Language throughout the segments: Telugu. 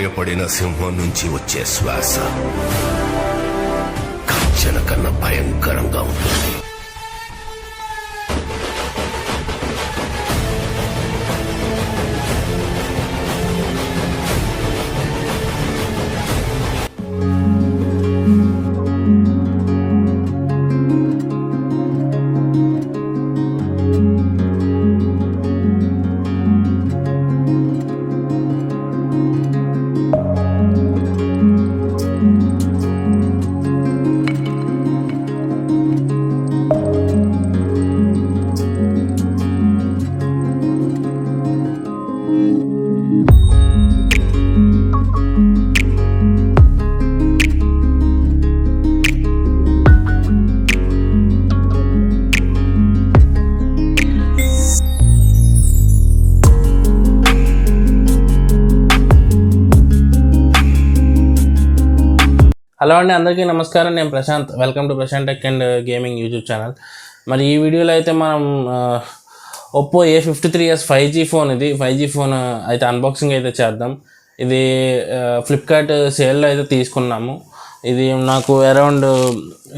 గాయపడిన సింహం నుంచి వచ్చే శ్వాస గర్జన కన్నా భయంకరంగా ఉంటుంది. హలో అండి, అందరికీ నమస్కారం. నేను Prashanth. Welcome to Prashanth tech and gaming YouTube channel. మరి ఈ వీడియోలో అయితే మనం ఒప్పో A53s 5G ఫోన్, ఇది 5G ఫోన్ అయితే అన్బాక్సింగ్ అయితే చేద్దాం. ఇది ఫ్లిప్కార్ట్ సేల్లో అయితే తీసుకున్నాము. ఇది నాకు అరౌండ్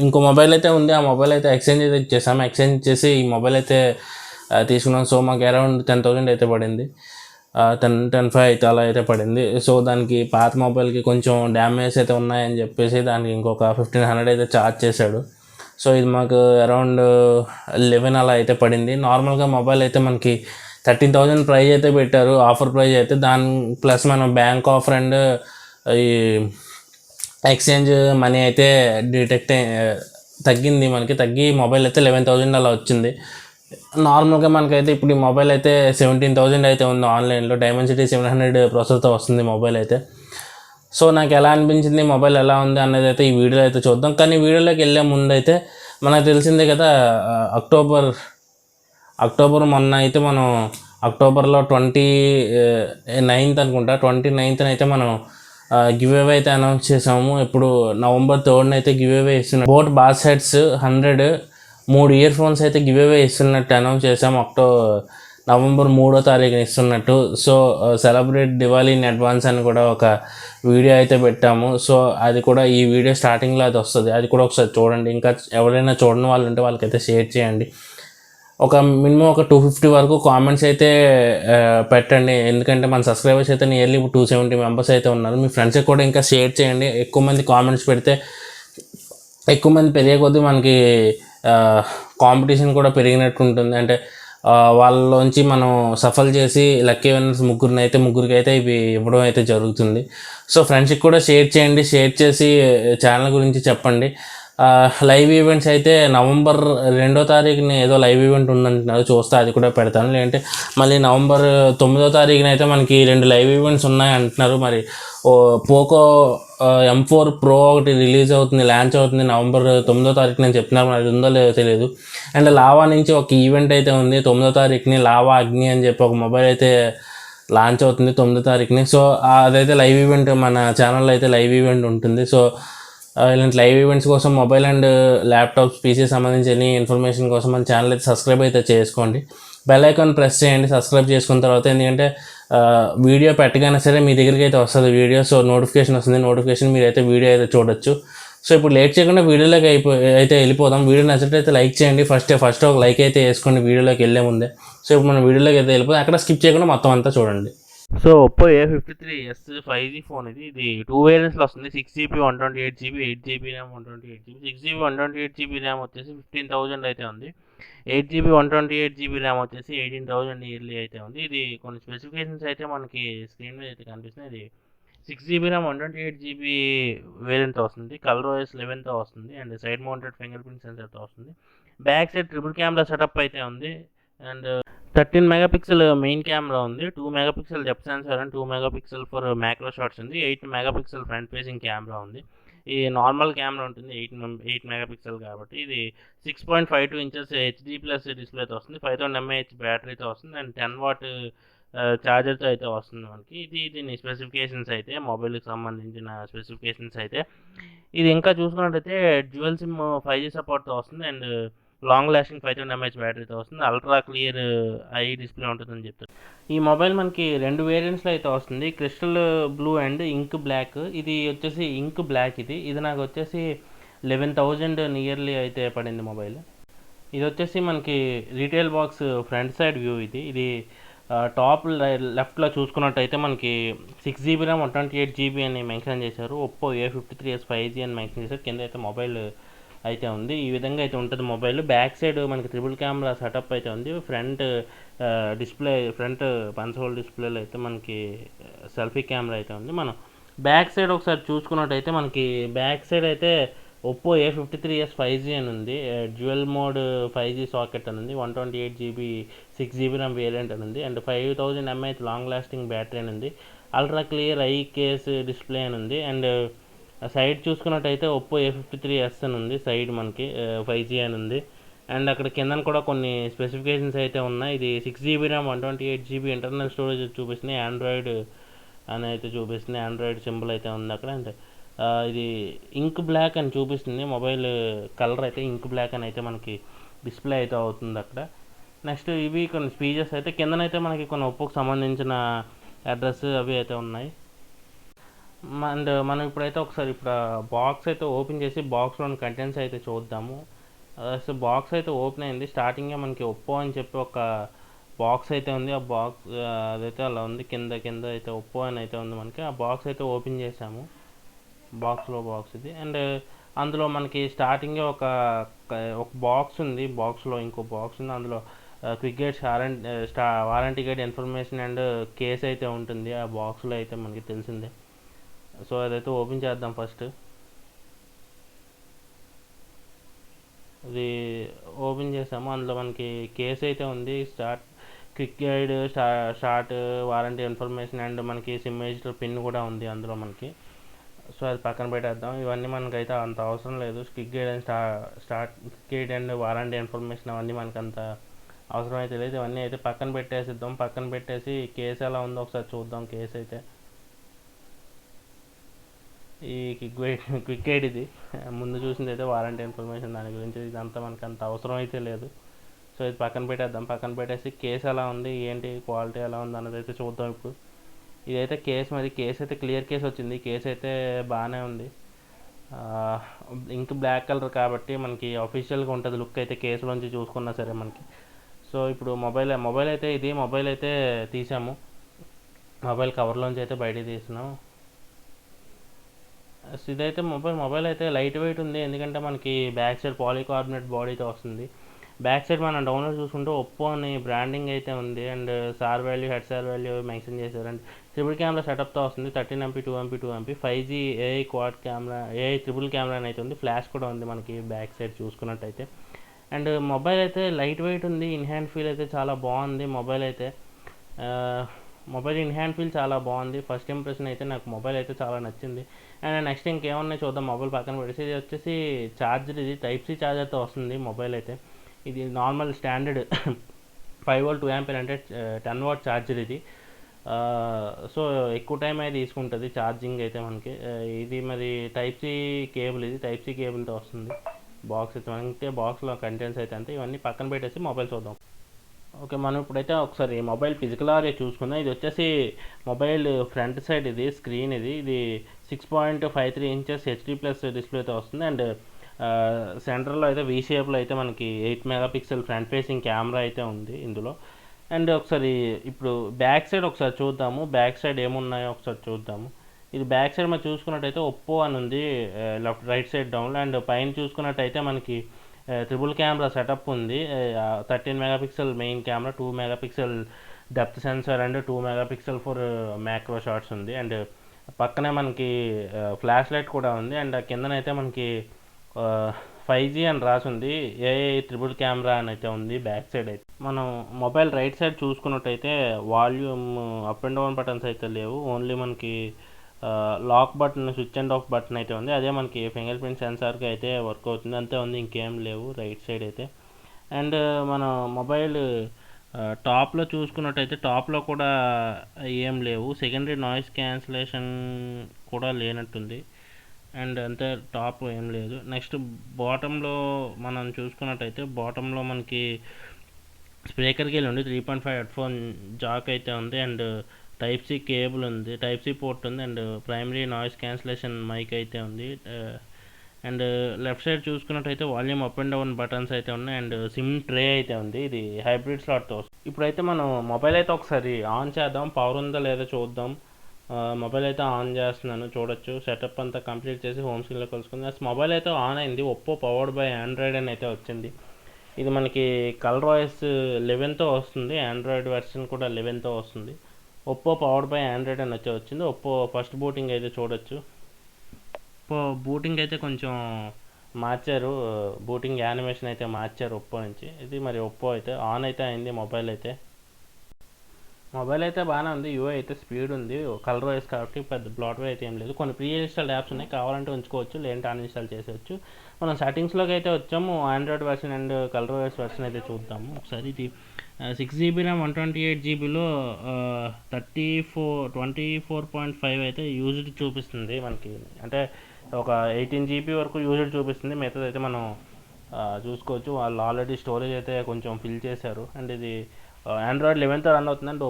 ఇంకో మొబైల్ అయితే ఉంది, ఆ మొబైల్ అయితే ఎక్స్చేంజ్ అయితే ఇచ్చేసాము. ఎక్స్చేంజ్ చేసి ఈ మొబైల్ అయితే తీసుకున్నాం. సో మాకు అరౌండ్ 10,000 అయితే పడింది, 10-5 అయితే అలా అయితే పడింది. సో దానికి పాత మొబైల్కి కొంచెం డ్యామేజ్ అయితే ఉన్నాయని చెప్పేసి దానికి ఇంకొక 1,500 అయితే ఛార్జ్ చేశాడు. సో ఇది మాకు అరౌండ్ 11 అలా అయితే పడింది. నార్మల్గా మొబైల్ అయితే మనకి 13,000 ప్రైజ్ అయితే పెట్టారు, ఆఫర్ ప్రైజ్ అయితే. దాని ప్లస్ మనం బ్యాంక్ ఆఫర్ అండ్ ఈ ఎక్స్చేంజ్ మనీ అయితే తగ్గింది, మనకి తగ్గి మొబైల్ అయితే 11,000 అలా వచ్చింది. నార్మల్గా మనకైతే ఇప్పుడు ఈ మొబైల్ అయితే 17,000 అయితే ఉంది ఆన్లైన్లో. డైమెన్సిటీ 700 ప్రాసెసర్తో వస్తుంది మొబైల్ అయితే. సో నాకు ఎలా అనిపించింది, మొబైల్ ఎలా ఉంది అన్నది అయితే ఈ వీడియోలో అయితే చూద్దాం. కానీ వీడియోలోకి వెళ్ళే ముందు అయితే మనకు తెలిసిందే కదా, అక్టోబర్ మొన్న అయితే మనం అక్టోబర్లో 29th అనుకుంటా, 29th అయితే మనం గివ్ అవే అయితే అనౌన్స్ చేసాము. ఇప్పుడు November 3rd అయితే గివ్ అవే ఇస్తున్నాం. Boat boss heads 100 3 ear phones అయితే గివ్ అవే ఇస్తున్నట్టు అనౌన్స్ చేసాము. November 3వ ఇస్తున్నట్టు. So celebrate Diwali in advance అని కూడా ఒక వీడియో అయితే పెట్టాము. సో అది కూడా ఈ వీడియో స్టార్టింగ్లో అది వస్తుంది, అది కూడా ఒకసారి చూడండి. ఇంకా ఎవరైనా చూడని వాళ్ళు ఉంటే వాళ్ళకైతే షేర్ చేయండి. మినిమం ఒక 250 వరకు కామెంట్స్ అయితే పెట్టండి, ఎందుకంటే మన సబ్స్క్రైబర్స్ అయితే నియర్లీ 270 మెంబర్స్ అయితే ఉన్నారు. మీ ఫ్రెండ్స్కి కూడా ఇంకా షేర్ చేయండి. ఎక్కువ మంది కామెంట్స్ పెడితే, ఎక్కువ మంది పెరిగే కొద్దీ మనకి కాంపిటీషన్ కూడా పెరిగినట్టు ఉంటుంది. అంటే వాళ్ళలోంచి మనం సఫల్ చేసి లక్కీ విన్నర్స్ ముగ్గురికి అయితే ఇవి ఇవ్వడం అయితే జరుగుతుంది. సో ఫ్రెండ్స్కి కూడా షేర్ చేయండి, షేర్ చేసి ఛానల్ గురించి చెప్పండి. లైవ్ ఈవెంట్స్ అయితే November 2వ ఏదో లైవ్ ఈవెంట్ ఉందంటున్నారు, చూస్తే అది కూడా పెడతాను. లేదంటే మళ్ళీ November 9వ అయితే మనకి 2 లైవ్ ఈవెంట్స్ ఉన్నాయి అంటున్నారు. మరి పోకో M4 Pro ఒకటి రిలీజ్ అవుతుంది, లాంచ్ అవుతుంది November 9వ నేను చెప్తున్నారు, మరి అది ఉందో లేదో తెలియదు. అండ్ లావా నుంచి ఒక ఈవెంట్ అయితే ఉంది 9వ లావా అగ్ని అని చెప్పి ఒక మొబైల్ అయితే లాంచ్ అవుతుంది 9వ. సో అదైతే లైవ్ ఈవెంట్, మన ఛానల్లో అయితే లైవ్ ఈవెంట్ ఉంటుంది. సో ఇలాంటి లైవ్ ఈవెంట్స్ కోసం మొబైల్ అండ్ ల్యాప్టాప్స్, పీసీ సంబంధించి ఎనీ ఇన్ఫర్మేషన్ కోసం మన ఛానల్ అయితే సబ్స్క్రైబ్ అయితే చేసుకోండి. బెల్ ఐకాన్ ప్రెస్ చేయండి సబ్స్క్రైబ్ చేసుకున్న తర్వాత. ఎందుకంటే వీడియో పెట్టగానే సరే మీ దగ్గరికి అయితే వస్తుంది వీడియో. సో నోటిఫికేషన్ వస్తుంది, నోటిఫికేషన్ మీరైతే వీడియో అయితే చూడొచ్చు. సో ఇప్పుడు లేట్ చేయకుండా వీడియోలోకి అయితే వెళ్ళిపోదాం. వీడియో నచ్చినట్లయితే లైక్ చేయండి. ఫస్ట్ ఒక లైక్ అయితే వేసుకోండి వీడియోలోకి వెళ్ళే ముందే. సో ఇప్పుడు మనం వీడియోలోకి అయితే వెళ్ళిపోతాం, అక్కడ స్కిప్ చేయకుండా మొత్తం అంతా చూడండి. So Oppo A53s 5G phone ఇది 2 వేరియంట్స్లో వస్తుంది. 6GB 128GB, 8GB RAM 128GB. 6GB 128GB RAM వచ్చేసి 15,000 అయితే ఉంది. 8GB 128GB ర్యామ్ వచ్చేసి 18,000 ఇయర్లీ అయితే ఉంది. ఇది కొన్ని స్పెసిఫికేషన్స్ అయితే మనకి స్క్రీన్ మీద అయితే కనిపిస్తుంది. ఇది 6GB ర్యామ్ 128GB వేరియంట్తో వస్తుంది. కలర్ OS 11తో వస్తుంది. And side mounted fingerprint సెన్సర్తో వస్తుంది. Back side triple camera setup అయితే ఉంది. అండ్ 13 మెగాపిక్సెల్ మెయిన్ కెమెరా ఉంది, 2 megapixel depth sensor and 2 megapixel for macro shots ఉంది. 8 మెగాపిక్సెల్ ఫ్రంట్ ఫేసింగ్ కెమెరా ఉంది. ఈ నార్మల్ కెమెరా ఉంటుంది 8 మెగాపిక్సెల్ కాబట్టి. ఇది 6.52 ఇంచెస్ HD+ డిస్ప్లేతో వస్తుంది. 5000 mAh బ్యాటరీతో వస్తుంది. అండ్ 10 వాట్ ఛార్జర్తో అయితే వస్తుంది మనకి. దీని స్పెసిఫికేషన్స్ అయితే, మొబైల్కి సంబంధించిన స్పెసిఫికేషన్స్ అయితే. ఇది ఇంకా చూసుకున్నట్టయితే డ్యూయల్ సిమ్ 5G సపోర్ట్తో వస్తుంది. అండ్ లాంగ్ లాస్టింగ్ 5000 mAh బ్యాటరీతో వస్తుంది. అల్ట్రా క్లియర్ ఐ డిస్ప్లే ఉంటుందని చెప్తారు. ఈ మొబైల్ మనకి 2 వేరియంట్స్‌లో అయితే వస్తుంది. Crystal blue and ink black. ఇది వచ్చేసి ఇంక్ బ్లాక్ ఇది. ఇది నాకొచ్చేసి 11,000 నియర్లీ అయితే పడింది మొబైల్. ఇదొచ్చేసి మనకి retail box front side view ఇది. ఇది టాప్ లెఫ్ట్‌లో చూసుకున్నట్టయితే మనకి 6 జీబీ ర్యామ్ 128 జీబీ అని మెన్షన్ చేశారు. ఒప్పో A53s 5G అని మెన్షన్ చేశారు. కింద అయితే మొబైల్ అయితే ఉంది. ఈ విధంగా అయితే ఉంటుంది మొబైల్. బ్యాక్ సైడ్ మనకి ట్రిపుల్ కెమెరా సెటప్ అయితే ఉంది. ఫ్రంట్ డిస్ప్లే ఫ్రంట్ కన్సోల్ డిస్ప్లేలో అయితే మనకి సెల్ఫీ కెమెరా అయితే ఉంది. మనం బ్యాక్ సైడ్ ఒకసారి చూసుకున్నట్టయితే మనకి బ్యాక్ సైడ్ అయితే ఒప్పో A53s 5G అని ఉంది. డ్యూయల్ మోడ్ 5G సాకెట్ అని ఉంది. 128 జీబీ 6 జీబీ ర్యామ్ వేరియంట్ అని ఉంది. And 5000 mAh long lasting battery అని ఉంది. Ultra clear I case display అని ఉంది. అండ్ సైడ్ చూసుకున్నట్టయితే ఒప్పో A53s అని ఉంది. సైడ్ మనకి 5G అని ఉంది. అండ్ అక్కడ కిందన కూడా కొన్ని స్పెసిఫికేషన్స్ అయితే ఉన్నాయి. ఇది 6 GB RAM 128 GB internal storage చూపిస్తున్నాయి. ఆండ్రాయిడ్ అని అయితే చూపిస్తుంది. ఆండ్రాయిడ్ సింబల్ అయితే ఉంది అక్కడ. అండ్ ఇది ఇంక్ బ్లాక్ అని చూపిస్తుంది. మొబైల్ కలర్ అయితే ఇంక్ బ్లాక్ అని అయితే మనకి డిస్ప్లే అయితే అవుతుంది అక్కడ. నెక్స్ట్ ఇవి కొన్ని ఫీచర్స్ అయితే కిందనైతే మనకి కొన్ని ఒప్పోకి సంబంధించిన అడ్రస్ అవి అయితే ఉన్నాయి. అండ్ మనం ఇప్పుడైతే ఒకసారి ఇప్పుడు బాక్స్ అయితే ఓపెన్ చేసి బాక్స్లోని కంటెంట్స్ అయితే చూద్దాము. సో బాక్స్ అయితే ఓపెన్ అయింది. స్టార్టింగే మనకి ఒప్పో అని చెప్పి ఒక బాక్స్ అయితే ఉంది. ఆ బాక్స్ అదైతే అలా ఉంది. కింద కింద అయితే ఒప్పో అని అయితే ఉంది మనకి. ఆ బాక్స్ అయితే ఓపెన్ చేసాము. బాక్స్ ఇది. అండ్ అందులో మనకి స్టార్టింగే ఒక బాక్స్ ఉంది. బాక్స్లో ఇంకో బాక్స్ ఉంది. అందులో quick guides warranty guide information and case అయితే ఉంటుంది. ఆ బాక్స్లో అయితే మనకి తెలిసిందే. సో అదైతే ఓపెన్ చేద్దాం ఫస్ట్. ఇది ఓపెన్ చేసాము. అందులో మనకి కేస్ అయితే ఉంది. Quick guide short warranty information and మనకి సిమ్ రిజిస్టర్ పిన్ కూడా ఉంది అందులో మనకి. సో అది పక్కన పెట్టేద్దాం. ఇవన్నీ మనకైతే అంత అవసరం లేదు. Quick guide and quick guide and warranty information అవన్నీ మనకు అంత అవసరం అయితే లేదు. ఇవన్నీ అయితే పక్కన పెట్టేసిద్దాం. పక్కన పెట్టేసి కేసు ఎలా ఉందో ఒకసారి చూద్దాం. కేసు అయితే ఈ క్విక్ గైడ్ ఇది ముందు చూసింది అయితే వారంటీ ఇన్ఫర్మేషన్ దాని గురించి. ఇదంతా మనకు అంత అవసరం అయితే లేదు. సో ఇది పక్కన పెట్టేద్దాం. పక్కన పెట్టేసి కేసు ఎలా ఉంది ఏంటి క్వాలిటీ ఎలా ఉంది అన్నది అయితే చూద్దాం ఇప్పుడు. ఇదైతే కేసు అయితే క్లియర్ కేసు వచ్చింది. కేసు అయితే బాగానే ఉంది. ఇంక్ బ్లాక్ కలర్ కాబట్టి మనకి అఫీషియల్గా ఉంటుంది లుక్ అయితే కేసులోంచి చూసుకున్నా సరే మనకి. సో ఇప్పుడు మొబైల్ అయితే తీసాము. మొబైల్ కవర్లోంచి అయితే బయటికి తీసినాం. ఇదైతే మొబైల్ అయితే లైట్ వెయిట్ ఉంది. ఎందుకంటే మనకి బ్యాక్ సైడ్ పాలీకార్బోనేట్ బాడీతో వస్తుంది. బ్యాక్ సైడ్ మనం డౌన్లోడ్ చూసుకుంటే ఒప్పో అని బ్రాండింగ్ అయితే ఉంది. And head sir value mention చేశారు. అండ్ ట్రిపుల్ కెమెరా సెటప్తో వస్తుంది. 13MP 2MP 5G AI quad camera AI triple camera అయితే ఉంది. ఫ్లాష్ కూడా ఉంది మనకి బ్యాక్ సైడ్ చూసుకున్నట్టయితే. అండ్ మొబైల్ అయితే లైట్ వెయిట్ ఉంది. ఇన్ హ్యాండ్ ఫీల్ అయితే చాలా బాగుంది మొబైల్ అయితే. మొబైల్ ఇన్ హ్యాండ్ ఫీల్ చాలా బాగుంది. ఫస్ట్ ఇంప్రెషన్ అయితే నాకు మొబైల్ అయితే చాలా నచ్చింది. అండ్ నెక్స్ట్ ఇంకేమన్నా చూద్దాం. మొబైల్ పక్కన పెట్టేసి ఇది వచ్చేసి ఛార్జర్. ఇది Type-C ఛార్జర్తో వస్తుంది మొబైల్ అయితే. ఇది నార్మల్ స్టాండర్డ్ 5V 2A అంటే 10W ఛార్జర్ ఇది. సో ఎక్కువ టైం అయితే తీసుకుంటుంది ఛార్జింగ్ అయితే మనకి. ఇది మరి Type-C కేబుల్. ఇది Type-C కేబుల్తో వస్తుంది. బాక్స్ అయితే మనకి బాక్స్లో కంటెంట్స్ అయితే అంతే. ఇవన్నీ పక్కన పెట్టేసి మొబైల్ చూద్దాం. ఓకే, మనం ఇప్పుడైతే ఒకసారి మొబైల్ ఫిజికల్ ఆరియా చూసుకుందాం. ఇది వచ్చేసి మొబైల్ ఫ్రంట్ సైడ్ ఇది స్క్రీన్. ఇది 6.53 ఇంచెస్ HD+ డిస్ప్లేతో వస్తుంది. అండ్ సెంటర్లో అయితే వీ షేప్లో అయితే మనకి 8 మెగాపిక్సెల్ ఫ్రంట్ ఫేసింగ్ కెమెరా అయితే ఉంది ఇందులో. అండ్ ఒకసారి ఇప్పుడు బ్యాక్ సైడ్ ఒకసారి చూద్దాము. బ్యాక్ సైడ్ ఏమున్నాయో ఒకసారి చూద్దాము. ఇది బ్యాక్ సైడ్ మనం చూసుకున్నట్టయితే ఒప్పో అని ఉంది రైట్ సైడ్ డౌన్. అండ్ పైన చూసుకున్నట్టయితే మనకి ట్రిపుల్ కెమెరా సెటప్ ఉంది. 13 megapixel main camera, 2 megapixel depth sensor and 2 megapixel for macro shots ఉంది. అండ్ పక్కనే మనకి ఫ్లాష్ లైట్ కూడా ఉంది. అండ్ కిందనైతే మనకి 5G అని రాసి ఉంది. ఏఐ ట్రిపుల్ కెమెరా అని అయితే ఉంది బ్యాక్ సైడ్ అయితే. మనం మొబైల్ రైట్ సైడ్ చూసుకున్నట్టయితే volume up and down buttons అయితే లేవు. ఓన్లీ మనకి lock button, switch and off button అయితే ఉంది. అదే మనకి ఫింగర్ ప్రింట్ సెన్సార్కి అయితే వర్క్ అవుతుంది. అంతే ఉంది, ఇంకేం లేవు రైట్ సైడ్ అయితే. అండ్ మన మొబైల్ టాప్లో చూసుకున్నట్టయితే టాప్లో కూడా ఏం లేవు. సెకండరీ నాయిస్ క్యాన్సిలేషన్ కూడా లేనట్టుంది. అండ్ అంతే, టాప్ ఏం లేదు. నెక్స్ట్ బాటంలో మనం చూసుకున్నట్టయితే బాటంలో మనకి స్పీకర్కి వెళ్ళి ఉంది 3.5 హెడ్ఫోన్ జాక్ అయితే ఉంది, అండ్ టైప్ సి కేబుల్ ఉంది, టైప్ సి పోర్ట్ ఉంది, and primary noise cancellation mic అయితే ఉంది. అండ్ లెఫ్ట్ సైడ్ చూసుకున్నట్టయితే volume up and down buttons అయితే ఉన్నాయి, అండ్ సిమ్ ట్రే అయితే ఉంది. ఇది హైబ్రిడ్ స్లాట్తో. ఇప్పుడైతే మనం మొబైల్ అయితే ఒకసారి ఆన్ చేద్దాం, పవర్ ఉందా లేదా చూద్దాం. మొబైల్ అయితే ఆన్ చేస్తున్నాను, చూడొచ్చు. సెటప్ అంతా కంప్లీట్ చేసి హోమ్ స్క్రీన్లో కలుసుకుంది. మొబైల్ అయితే ఆన్ అయింది. ఒప్పో పవర్డ్ బై ఆండ్రాయిడ్ అని అయితే వచ్చింది. ఇది మనకి కలర్ వాయిస్ 11తో వస్తుంది, ఆండ్రాయిడ్ వెర్షన్ కూడా 11తో వస్తుంది. ఒప్పో పవర్డ్ బై ఆండ్రాయిడ్ అని అయితే వచ్చింది. ఒప్పో ఫస్ట్ బూటింగ్ అయితే చూడొచ్చు. ఒప్పో బూటింగ్ అయితే కొంచెం మార్చారు, బూటింగ్ యానిమేషన్ అయితే మార్చారు ఒప్పో నుంచి. ఇది మరి ఒప్పో అయితే ఆన్ అయితే అయింది. మొబైల్ అయితే బాగానే ఉంది. యూఐ అయితే స్పీడ్ ఉంది, కలర్ వైస్ కాబట్టి పెద్ద బ్లాట్వే అయితే ఏం లేదు. కొన్ని ప్రీ ఇన్స్టాల్డ్ యాప్స్ ఉన్నాయి, కావాలంటే ఉంచుకోవచ్చు, లేదంటే అన్ఇన్స్టాల్ చేసేవచ్చు. మనం సెట్టింగ్స్లోకి అయితే వచ్చాము. Android version and colour wise version అయితే చూద్దాము ఒకసారి. ఇది 6GB ర్యామ్ 128GBలో 24.5 అయితే యూజ్డ్ చూపిస్తుంది మనకి. అంటే ఒక 18GB వరకు యూజ్డ్ చూపిస్తుంది. మిగతాది అయితే మనం చూసుకోవచ్చు. వాళ్ళు ఆల్రెడీ స్టోరేజ్ అయితే కొంచెం ఫిల్ చేశారు. అండ్ ఇది ఆండ్రాయిడ్ 11తో రన్ అవుతుంది, అండ్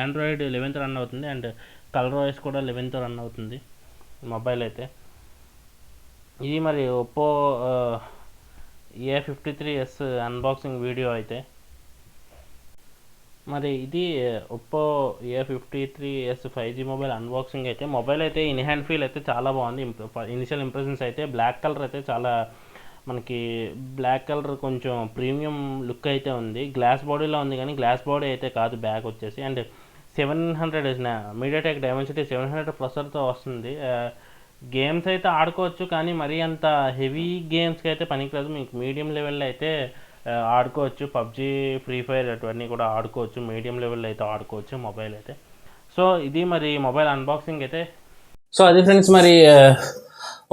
ఆండ్రాయిడ్ 11తో రన్ అవుతుంది, అండ్ కలర్ వాయిస్ కూడా 11తో రన్ అవుతుంది మొబైల్ అయితే. ఇది మరి ఒప్పో A53s అన్బాక్సింగ్ వీడియో అయితే. మరి ఇది Oppo A53s 5G mobile unboxing అయితే. మొబైల్ అయితే ఇన్ హ్యాండ్ ఫీల్ అయితే చాలా బాగుంది. ఇనిషియల్ ఇంప్రెషన్స్ అయితే బ్లాక్ కలర్ అయితే చాలా మనకి బ్లాక్ కలర్ కొంచెం ప్రీమియం లుక్ అయితే ఉంది. గ్లాస్ బాడీలో ఉంది కానీ గ్లాస్ బాడీ అయితే కాదు బ్యాక్ వచ్చేసి. అండ్ 700 మీడియాటెక్ డైమెన్సిటీ 700 ప్రాసెసర్తో వస్తుంది. గేమ్స్ అయితే ఆడుకోవచ్చు, కానీ మరీ అంత హెవీ గేమ్స్కి అయితే పనికిరాదు. మీకు మీడియం లెవెల్లో అయితే ఆడుకోవచ్చు. పబ్జీ, ఫ్రీ ఫైర్ అటువన్నీ కూడా ఆడుకోవచ్చు. మీడియం లెవెల్లో అయితే ఆడుకోవచ్చు మొబైల్ అయితే. సో ఇది మరి మొబైల్ అన్బాక్సింగ్ అయితే. సో అది ఫ్రెండ్స్, మరి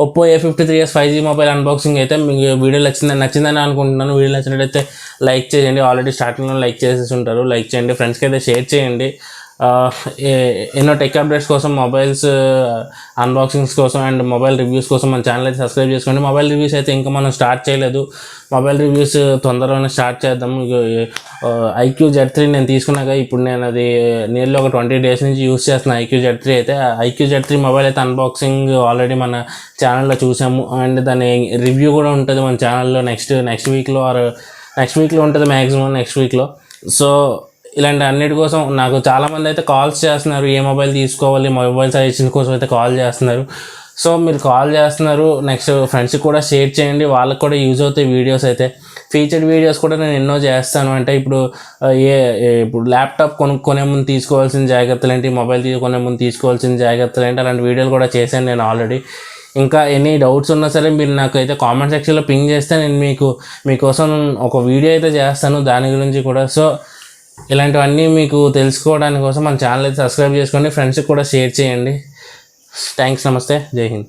Oppo A53s 5G mobile unboxing అయితే మీకు వీడియో నచ్చిందని అనుకుంటున్నాను. వీడియో నచ్చినట్టయితే లైక్ చేయండి. ఆల్రెడీ స్టార్టింగ్లో లైక్ చేసేసి ఉంటారు. లైక్ చేయండి, ఫ్రెండ్స్కి అయితే షేర్ చేయండి. ఎన్నో టెక్ అప్డేట్స్ కోసం, మొబైల్స్ అన్బాక్సింగ్స్ కోసం అండ్ మొబైల్ రివ్యూస్ కోసం మన ఛానల్ అయితే సబ్స్క్రైబ్ చేసుకోండి. మొబైల్ రివ్యూస్ అయితే ఇంకా మనం స్టార్ట్ చేయలేదు. మొబైల్ రివ్యూస్ తొందరలోనే స్టార్ట్ చేద్దాం. IQ Z3 నేను తీసుకున్నాక ఇప్పుడు నేను అది నియర్లీ ఒక 20 days నుంచి యూస్ చేస్తున్నాను. IQ Z3 అయితే. IQ Z3 మొబైల్ అయితే అన్బాక్సింగ్ ఆల్రెడీ మన ఛానల్లో చూసాము, అండ్ దాని రివ్యూ కూడా ఉంటుంది మన ఛానల్లో నెక్స్ట్ వీక్లో ఉంటుంది, మ్యాక్సిమం నెక్స్ట్ వీక్లో. సో ఇలాంటి అన్నిటి కోసం నాకు చాలామంది అయితే కాల్స్ చేస్తున్నారు, ఏ మొబైల్ తీసుకోవాలి, మొబైల్ సజెషన్ కోసం అయితే కాల్ చేస్తున్నారు. సో మీరు కాల్ చేస్తున్నారు, నెక్స్ట్ ఫ్రెండ్స్కి కూడా షేర్ చేయండి, వాళ్ళకి కూడా యూజ్ అవుతాయి వీడియోస్ అయితే. ఫీచర్డ్ వీడియోస్ కూడా నేను ఎన్నో చేస్తాను. అంటే ఇప్పుడు ల్యాప్టాప్ కొనుక్కునే ముందు తీసుకోవాల్సిన జాగ్రత్తలు ఏంటి, మొబైల్ కొనే ముందు తీసుకోవాల్సిన జాగ్రత్తలు ఏంటి, అలాంటి వీడియోలు కూడా చేశాను నేను ఆల్రెడీ. ఇంకా ఎనీ డౌట్స్ ఉన్నా సరే మీరు నాకు అయితే కామెంట్ సెక్షన్లో పింగ్ చేస్తే నేను మీకోసం ఒక వీడియో అయితే చేస్తాను దాని గురించి కూడా. సో ఇలాంటివన్నీ మీకు తెలుసుకోవడానికి కోసం మన ఛానల్ అయితే సబ్స్క్రైబ్ చేసుకోండి, ఫ్రెండ్స్కి కూడా షేర్ చేయండి. థ్యాంక్స్, నమస్తే, జై హింద్.